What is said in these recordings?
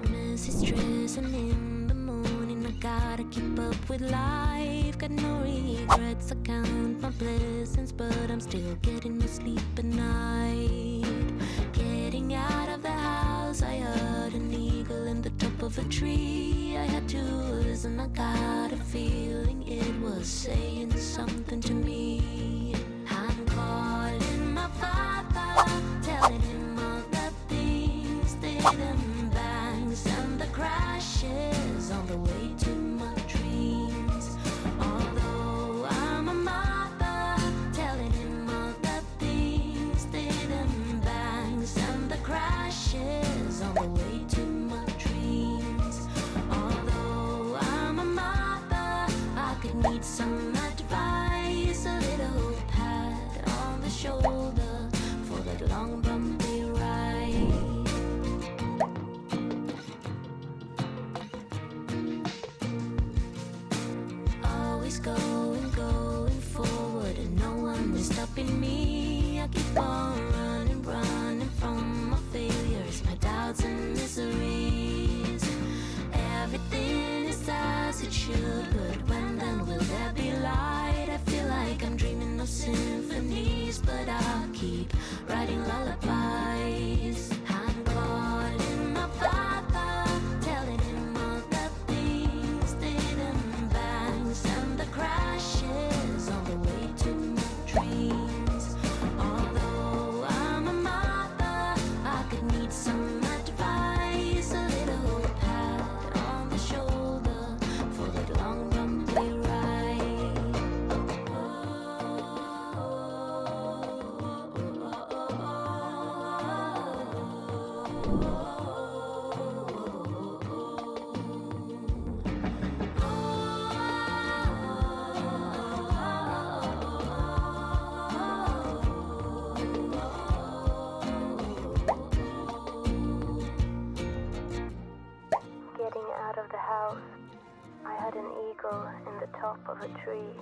Messy stressing in the morning, I gotta keep up with life. Got no regrets, I count my blessings, but I'm still getting no sleep at night. Getting out of the house, I heard an eagle in the top of a tree. I had to listen, I got a feeling it was saying something to me. I'm calling my father, telling him all the things didn't bangs and the crashes on the way to my dreams. Although I'm a mother, telling him all the things didn't bangs and the crashes on the way to my dreams. Although I'm a mother, I could need some advice, a little pat on the shoulder for that long bumpy ride. Always going forward, and no one is stopping me. I keep on running from my failures, my doubts and miseries. Everything is as it should, but when then will there be light? I feel like I'm dreaming of symphonies, but I'll keep writing lullabies. I'm calling my father, telling him all the things didn't bangs and the crashes on the way to my dreams. Although I'm a mother, I could need some advice, a little pat on the shoulder for that long bumpy ride. Getting out of the house, I had an eagle in the top of a tree.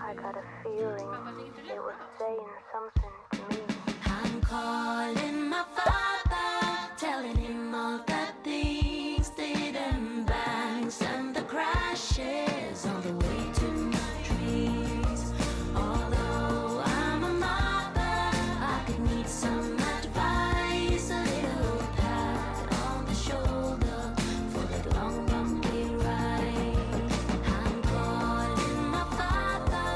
I got a feeling it was saying something to me. I'm calling my father, telling him all the things didn't bangs and the crashes on the way to my dreams. Although I'm a mother, I could need some advice, a little pat on the shoulder for that long bumpy ride. I'm calling my father,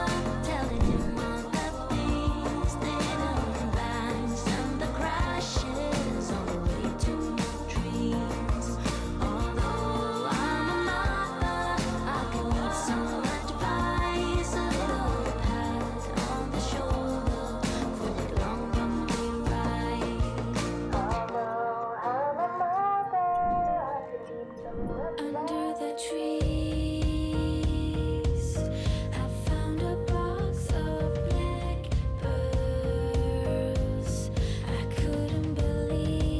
telling him all the things didn't bangs and the crashes on the way to my dreams. Although I'm a mother, I could need some advice, a little pat on the shoulder for that long bumpy ride. Although I'm a mother, I could need some Under the trees, I found a box of black pearls. I couldn't believe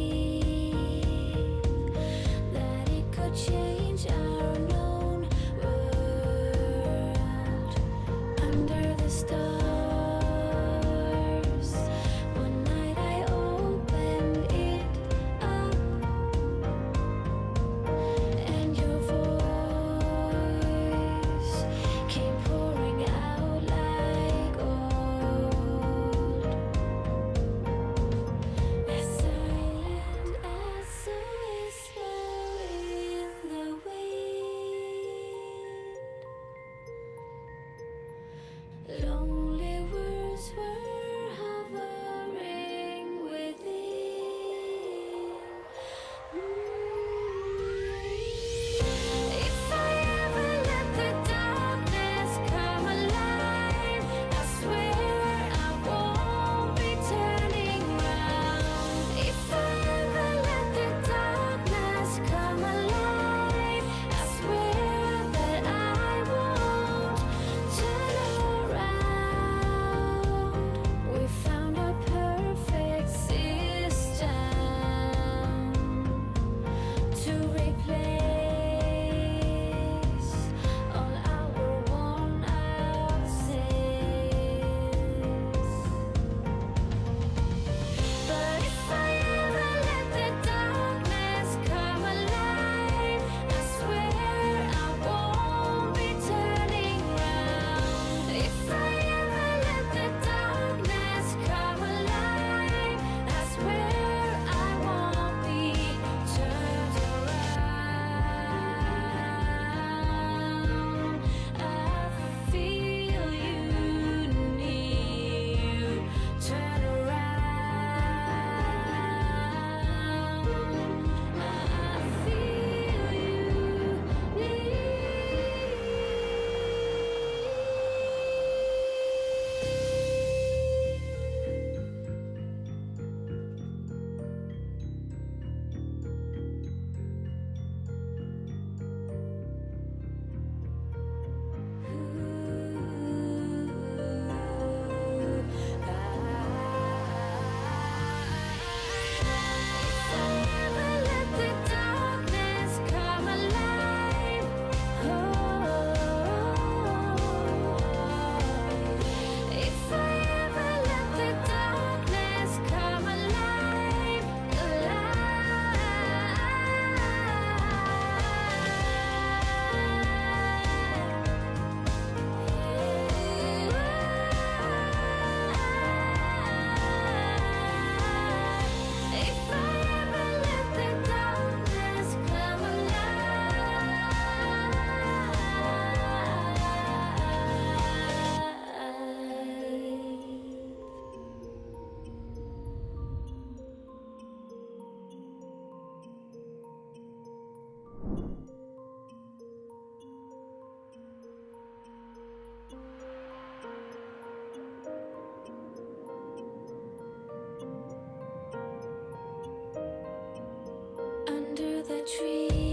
that it could change our known world. Under the stars, one night I opened it up, and your voice came pouring out like gold. As silent as a whisper in the wind. Lonely tree.